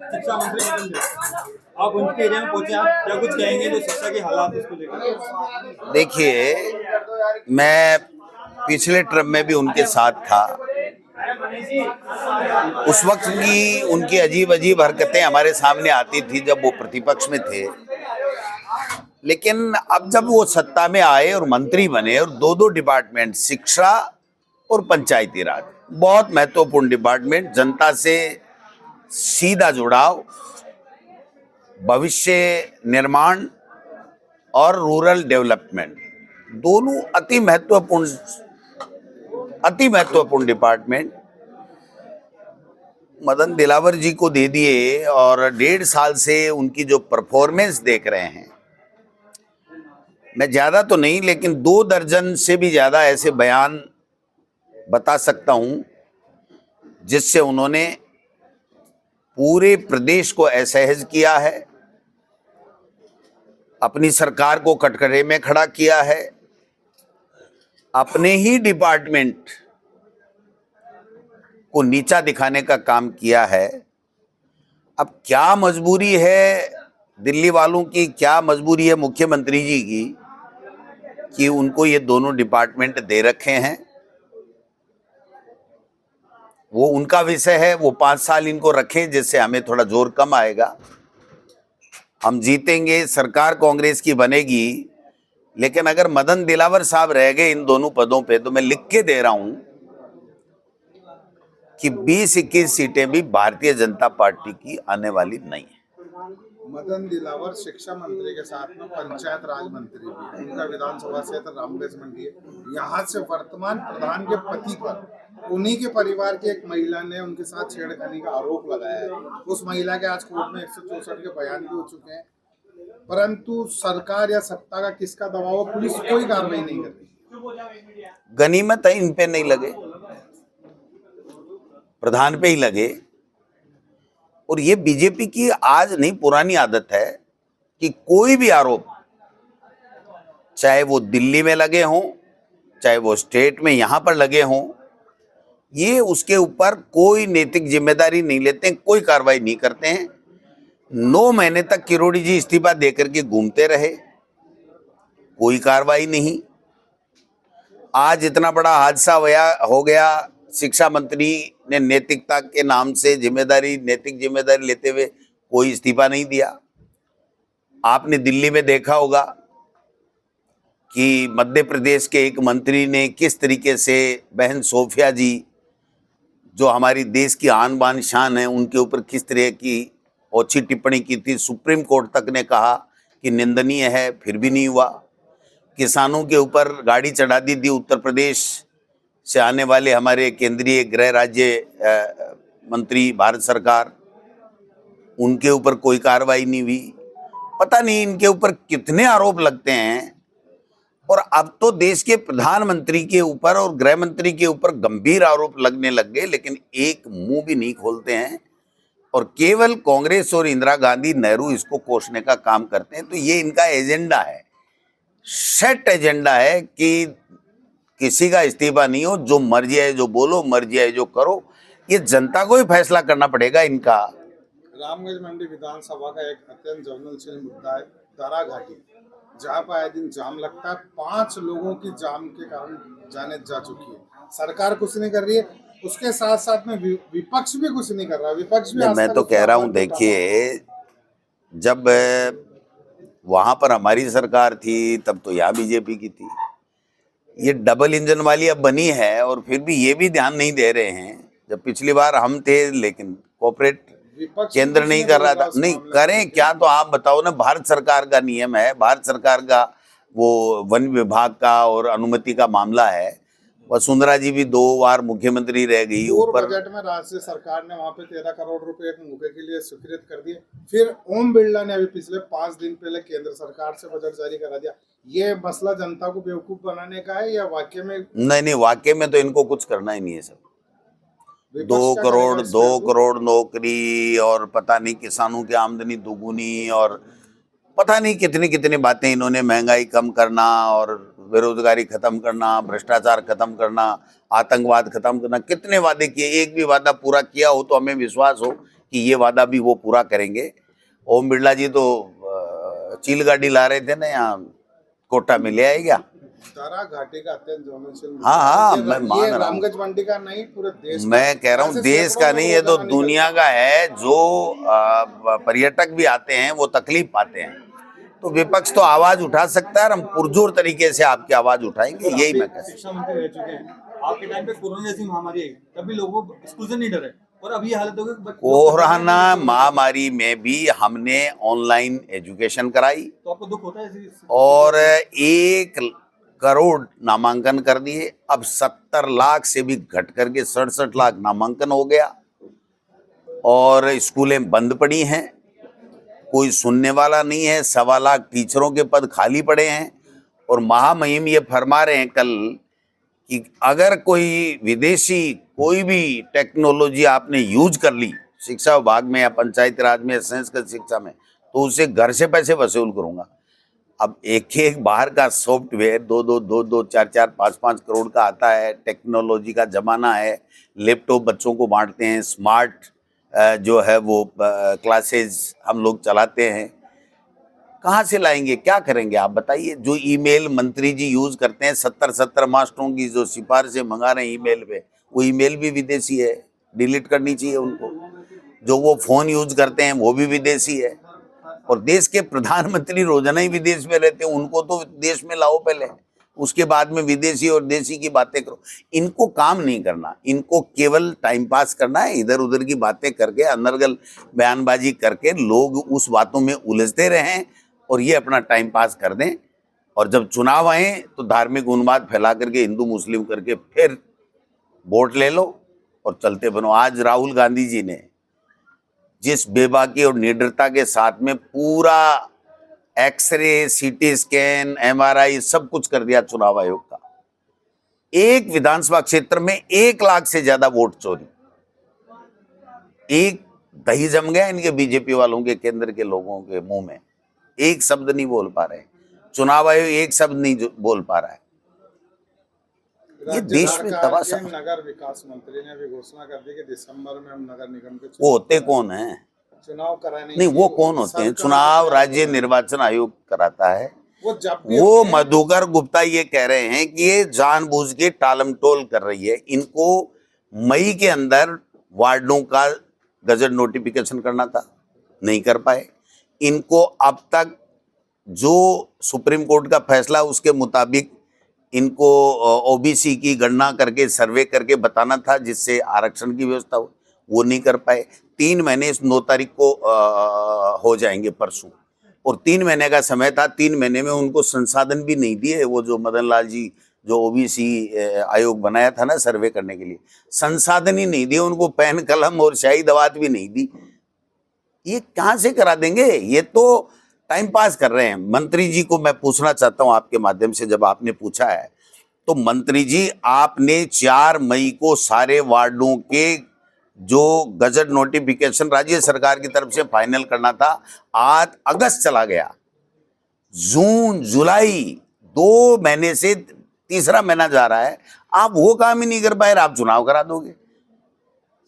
शिक्षा मंत्री मदन मिश्रा, आप उनके एरिया में पहुंचे, आप क्या कुछ कहेंगे जो शिक्षा के हालात उसको लेकर? देखिए, मैं पिछले ट्रिप में भी उनके साथ था। उस वक्त की उनकी अजीब अजीब हरकतें हमारे सामने आती थी जब वो प्रतिपक्ष में थे। लेकिन अब जब वो सत्ता में आए और मंत्री बने और दो दो डिपार्टमेंट, शिक्षा और पंचायती राज, बहुत महत्वपूर्ण डिपार्टमेंट, जनता से सीधा जुड़ाव, भविष्य निर्माण और रूरल डेवलपमेंट, दोनों अति महत्वपूर्ण डिपार्टमेंट मदन दिलावर जी को दे दिए। और 1.5 साल से उनकी जो परफॉर्मेंस देख रहे हैं, मैं ज्यादा तो नहीं लेकिन 2 दर्जन से भी ज्यादा ऐसे बयान बता सकता हूं जिससे उन्होंने पूरे प्रदेश को असहज किया है, अपनी सरकार को कटघरे में खड़ा किया है, अपने ही डिपार्टमेंट को नीचा दिखाने का काम किया है। अब क्या मजबूरी है दिल्ली वालों की, क्या मजबूरी है मुख्यमंत्री जी की कि उनको ये दोनों डिपार्टमेंट दे रखे हैं। वो उनका विषय है, वो 5 साल इनको रखें जिससे हमें थोड़ा जोर कम आएगा, हम जीतेंगे, सरकार कांग्रेस की बनेगी। लेकिन अगर मदन दिलावर साहब रह गए इन दोनों पदों पे तो मैं लिख के दे रहा हूं कि 20-21 सीटें भी भारतीय जनता पार्टी की आने वाली नहीं है। मदन दिलावर शिक्षा मंत्री के साथ में पंचायत राज मंत्री भी है, उनका विधानसभा क्षेत्र रामगंज मंडी है। यहाँ से वर्तमान प्रधान के पति पर उन्हीं के परिवार की एक महिला ने उनके साथ छेड़खानी का आरोप लगाया है। उस महिला के आज कोर्ट में 164 के बयान भी हो चुके हैं, परंतु सरकार या सत्ता का किसका दबाव, पुलिस कोई कार्रवाई नहीं कर रही। गनीमत है इन पे नहीं लगे, प्रधान पे ही लगे। और ये बीजेपी की आज नहीं पुरानी आदत है कि कोई भी आरोप, चाहे वो दिल्ली में लगे हों, चाहे वो स्टेट में यहां पर लगे हों, ये उसके ऊपर कोई नैतिक जिम्मेदारी नहीं लेते हैं, कोई कार्रवाई नहीं करते हैं। 9 महीने तक किरोड़ी जी इस्तीफा देकर के घूमते रहे, कोई कार्रवाई नहीं। आज इतना बड़ा हादसा हो गया, शिक्षा मंत्री ने नैतिकता के नाम से नैतिक जिम्मेदारी लेते हुए कोई इस्तीफा नहीं दिया। आपने दिल्ली में देखा होगा कि मध्य प्रदेश के एक मंत्री ने किस तरीके से बहन सोफिया जी, जो हमारी देश की आन बान शान है, उनके ऊपर किस तरह की ओछी टिप्पणी की थी। सुप्रीम कोर्ट तक ने कहा कि निंदनीय है, फिर भी नहीं हुआ। किसानों के ऊपर गाड़ी चढ़ा दी थी उत्तर प्रदेश से आने वाले हमारे केंद्रीय गृह राज्य मंत्री भारत सरकार, उनके ऊपर कोई कार्रवाई नहीं हुई। पता नहीं इनके ऊपर कितने आरोप लगते हैं। और अब तो देश के प्रधानमंत्री के ऊपर और गृह मंत्री के ऊपर गंभीर आरोप लगने लग गए, लेकिन एक मुंह भी नहीं खोलते हैं और केवल कांग्रेस और इंदिरा गांधी, नेहरू इसको कोसने का काम करते हैं। तो ये इनका एजेंडा है, सेट एजेंडा है कि किसी का इस्तीफा नहीं हो, जो मर्जी है जो बोलो, मर्जी है जो करो। ये जनता को ही फैसला करना पड़ेगा इनका। रामगंज मंडी विधानसभा का एक अत्यंत ज्वलनशील मुद्दा है दारा घाटी, जहाँ पर आए दिन जाम लगता है। 5 लोगों की जाम के कारण जाने जा चुकी है। सरकार कुछ नहीं कर रही है, उसके साथ साथ में विपक्ष भी कुछ नहीं कर रहा। विपक्ष भी मैं तो कह रहा हूँ, देखिए, जब वहां पर हमारी सरकार थी तब तो यहाँ बीजेपी की थी। ये डबल इंजन वाली अब बनी है और फिर भी ये भी ध्यान नहीं दे रहे हैं। जब पिछली बार हम थे, लेकिन कोऑपरेट केंद्र नहीं कर रहा था। नहीं करें क्या, तो आप बताओ ना। भारत सरकार का नियम है, भारत सरकार का वो वन विभाग का और अनुमति का मामला है। वसुंधरा जी भी 2 बार मुख्यमंत्री रह गई। ऊपर बजट में राज्य सरकार ने वहां पे 13 करोड़ रुपए एक मौके के लिए स्वीकृत कर दिए। फिर ओम बिरला ने अभी पिछले 5 दिन पहले केंद्र सरकार से बजट जारी करा दिया। ये मसला जनता को बेवकूफ बनाने का है या वाकई में? नहीं, वाकई में तो इनको कुछ करना ही नहीं है। सब 2 करोड़ नौकरी और पता नहीं किसानों की आमदनी दोगुनी और पता नहीं कितनी कितनी बातें इन्होंने, महंगाई कम करना और बेरोजगारी खत्म करना, भ्रष्टाचार खत्म करना, आतंकवाद खत्म करना, कितने वादे किए। एक भी वादा पूरा किया हो तो हमें विश्वास हो कि ये वादा भी वो पूरा करेंगे। ओम बिरला जी तो चील गाड़ी ला रहे थे ना, यहाँ कोटा में ले आएगा। तारा घाटी का अत्यंत ज्वलनशील मुद्दा हाँ, है। मैं मान रहा हूँ। रामगंज मंडी का नहीं, पूरे देश का। मैं कह रहा हूँ ऐसे देश सैकड़ों का नहीं, लोग ये तो रोजाना निकलते दुनिया का है। जो पर्यटक भी आते हैं वो तकलीफ पाते हैं, तो विपक्ष तो आवाज उठा सकता है और हम पुरजोर तरीके से आपकी आवाज उठाएंगे, यही मैं कहता हूं। शिक्षा मंत्री रह चुके हैं, आपके टाइम पे कोरोना जैसी महामारी आई, तब भी लोगों स्कूल से नहीं डरे, और अब ये हालत हो गई। कोरोना महामारी में भी हमने ऑनलाइन एजुकेशन कराई तो आपको दुख होता है और 1 करोड़ नामांकन कर दिए। अब 70 लाख से भी घट करके 67 लाख नामांकन हो गया और स्कूलें बंद पड़ी हैं, कोई सुनने वाला नहीं है। 1.25 लाख टीचरों के पद खाली पड़े हैं और महामहिम ये फरमा रहे हैं कल कि अगर कोई विदेशी कोई भी टेक्नोलॉजी आपने यूज कर ली शिक्षा विभाग में या पंचायती राज में या संस्कृत शिक्षा में, तो उसे घर से पैसे वसूल करूंगा। अब एक बाहर का सॉफ्टवेयर 2-2, 4-4, 5-5 करोड़ का आता है। टेक्नोलॉजी का जमाना है, लैपटॉप बच्चों को बांटते हैं, स्मार्ट जो है वो क्लासेस हम लोग चलाते हैं। कहाँ से लाएंगे, क्या करेंगे आप बताइए। जो ईमेल मंत्री जी यूज करते हैं, 70 मास्टरों की जो सिफारिशें मंगा रहे हैं ईमेल पे, वो ईमेल भी विदेशी है, डिलीट करनी चाहिए उनको। जो वो फोन यूज करते हैं वो भी विदेशी है और देश के प्रधानमंत्री रोजाना ही विदेश में रहते हैं, उनको तो देश में लाओ पहले, उसके बाद में विदेशी और देशी की बातें करो। इनको काम नहीं करना, इनको केवल टाइम पास करना है, इधर उधर की बातें करके अनर्गल बयानबाजी करके लोग उस बातों में उलझते रहें और ये अपना टाइम पास कर दें। और जब चुनाव आए तो धार्मिक उन्माद फैला करके हिंदू मुस्लिम करके फिर वोट ले लो और चलते बनो। आज राहुल गांधी जी ने जिस बेबाकी और निडरता के साथ में पूरा एक्सरे, सीटी स्कैन, MRI सब कुछ कर दिया चुनाव आयोग का, एक विधानसभा क्षेत्र में 1 लाख से ज्यादा वोट चोरी, एक दही जम गया इनके बीजेपी वालों के, केंद्र के लोगों के मुंह में। एक शब्द नहीं बोल पा रहे, चुनाव आयोग एक शब्द नहीं बोल पा रहा है। ये देश में तबाशा। नगर विकास मंत्री ने भी घोषणा कर दी कि दिसंबर में हम नगर निगम के वो होते कौन है, चुनाव कराने? नहीं वो कौन होते हैं? चुनाव राज्य निर्वाचन आयोग कराता है। वो मधुकर गुप्ता ये कह रहे हैं कि ये जानबूझ के टालमटोल कर रही है। इनको मई के अंदर वार्डों का गजट नोटिफिकेशन करना था, नहीं कर पाए। इनको अब तक जो सुप्रीम कोर्ट का फैसला उसके मुताबिक इनको OBC की गणना करके सर्वे करके बताना था जिससे आरक्षण की व्यवस्था हो, वो नहीं कर पाए। 3 महीने इस 9 तारीख को हो जाएंगे परसों, और 3 महीने का समय था। 3 महीने में उनको संसाधन भी नहीं दिए। वो जो मदन लाल जी जो OBC आयोग बनाया था ना सर्वे करने के लिए, संसाधन ही नहीं दिए उनको, पेन कलम और शाही दवात भी नहीं दी। ये कहाँ से करा देंगे? ये तो टाइम पास कर रहे हैं। मंत्री जी को मैं पूछना चाहता हूं आपके माध्यम से, जब आपने पूछा है तो मंत्री जी आपने 4 मई को सारे वार्डों के जो गजट नोटिफिकेशन राज्य सरकार की तरफ से फाइनल करना था, आज अगस्त चला गया, जून जुलाई 2 महीने से तीसरा महीना जा रहा है, आप वो काम ही नहीं कर पाए, आप चुनाव करा दोगे।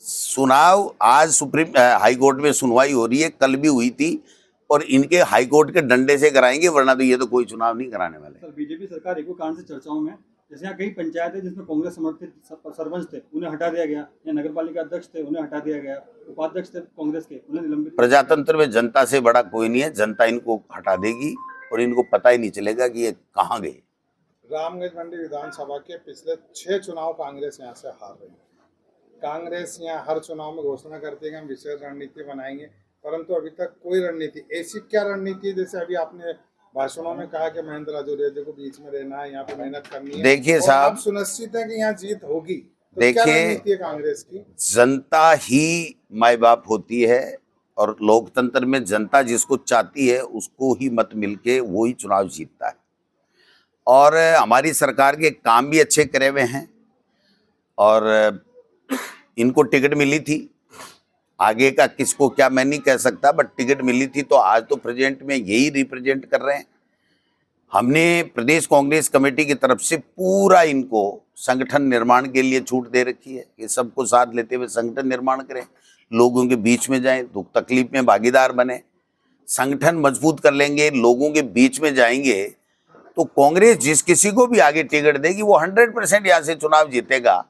चुनाव आज सुप्रीम हाई कोर्ट में सुनवाई हो रही है, कल भी हुई थी, और इनके हाई कोर्ट के डंडे से कराएंगे, वरना तो ये तो कोई चुनाव नहीं कराने वाले। सर बीजेपी सरकार एक कारण से चर्चाओं में, जैसे यहाँ कई पंचायत है जिसमें कांग्रेस समर्थित सरपंच थे, उन्हें हटा दिया गया, या नगर पालिका अध्यक्ष थे उन्हें हटा दिया गया, उपाध्यक्ष थे कांग्रेस के उन्हें निलंबित। प्रजातंत्र में जनता से बड़ा कोई नहीं है, जनता इनको हटा देगी और इनको पता ही नहीं चलेगा कि ये कहाँ गए। रामगंज मंडी विधानसभा के पिछले 6 चुनाव कांग्रेस यहाँ से हार रही है। कांग्रेस यहाँ हर चुनाव में घोषणा करती है कि हम विशेष रणनीति बनाएंगे, परंतु अभी तक कोई रणनीति, ऐसी क्या रणनीति है? जैसे अभी आपने भाषणों में कहा कि महेंद्र राजौरिया जी को बीच में रहना है, यहाँ पे मेहनत करनी है। देखिए साहब, सुनिश्चित है कि यहाँ जीत होगी, तो देखिए क्या रणनीति है कांग्रेस की? जनता ही माई बाप होती है और लोकतंत्र में जनता जिसको चाहती है उसको ही मत मिलके वो ही चुनाव जीतता है। और हमारी सरकार के काम भी अच्छे करे हुए हैं और इनको टिकट मिली थी, आगे का किसको क्या मैं नहीं कह सकता, बट टिकट मिली थी तो आज तो प्रेजेंट में यही रिप्रेजेंट कर रहे हैं। हमने प्रदेश कांग्रेस कमेटी की तरफ से पूरा इनको संगठन निर्माण के लिए छूट दे रखी है कि सबको साथ लेते हुए संगठन निर्माण करें। लोगों के बीच में जाएं, दुख तकलीफ में भागीदार बने, संगठन मजबूत कर लेंगे, लोगों के बीच में जाएंगे, तो कांग्रेस जिस किसी को भी आगे टिकट देगी वो 100% यहाँ से चुनाव जीतेगा।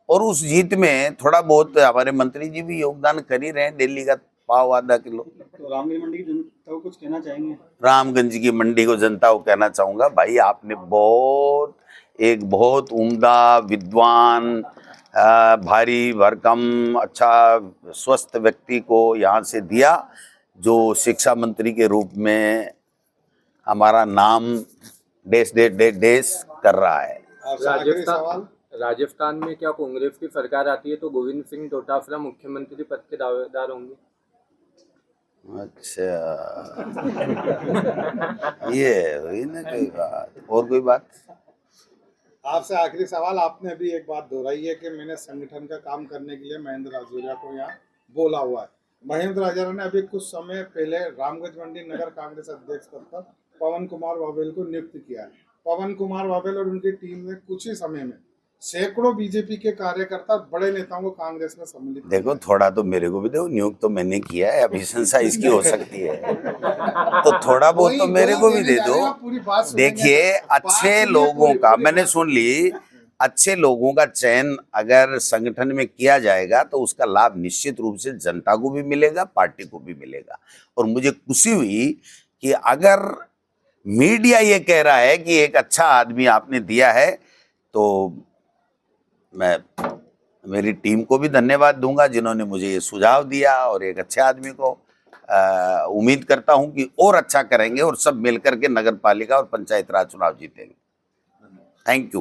और उस जीत में थोड़ा बहुत हमारे मंत्री जी भी योगदान कर ही रहे हैं, दिल्ली का पाव आधा किलो। तो रामगंज मंडी की जनता को कुछ कहना चाहेंगे? रामगंज की मंडी को जनता को कहना चाहूंगा, भाई आपने बहुत उम्दा, विद्वान, भारी भरकम, अच्छा स्वस्थ व्यक्ति को यहाँ से दिया, जो शिक्षा मंत्री के रूप में हमारा नाम देश कर रहा है। राजस्थान में क्या कांग्रेस की सरकार आती है तो गोविंद सिंह डोटासरा मुख्यमंत्री पद के दावेदार होंगे? अच्छा, ये हुई ना कोई बात। और कोई बात? आपसे आखिरी सवाल, आपने अभी एक बात दोहराई है कि मैंने संगठन का काम करने के लिए महेंद्र राजौरिया को यहाँ बोला हुआ है। महेंद्र राजौरिया ने अभी कुछ समय पहले रामगंज मंडी नगर कांग्रेस अध्यक्ष पद पर पवन कुमार वाबेल को नियुक्त किया है। पवन कुमार वाबेल और उनकी टीम ने कुछ ही समय में सैकड़ों बीजेपी के कार्यकर्ता, बड़े नेताओं को कांग्रेस में सम्मिलित। देखो, थोड़ा तो मेरे को भी दो, नियुक्त तो मैंने किया है, अभी संसा इसकी हो सकती है, तो थोड़ा बहुत तो मेरे को भी दे दो। देखिए, अच्छे लोगों का, मैंने सुन ली, अच्छे लोगों का चयन अगर संगठन में किया जाएगा तो उसका लाभ निश्चित रूप से जनता को भी मिलेगा, पार्टी को भी मिलेगा। और मुझे खुशी हुई कि अगर मीडिया ये कह रहा है कि एक अच्छा आदमी आपने दिया है, तो मैं मेरी टीम को भी धन्यवाद दूंगा जिन्होंने मुझे ये सुझाव दिया, और एक अच्छे आदमी को उम्मीद करता हूं कि और अच्छा करेंगे और सब मिलकर के नगर पालिका और पंचायत राज चुनाव जीतेंगे। Thank you.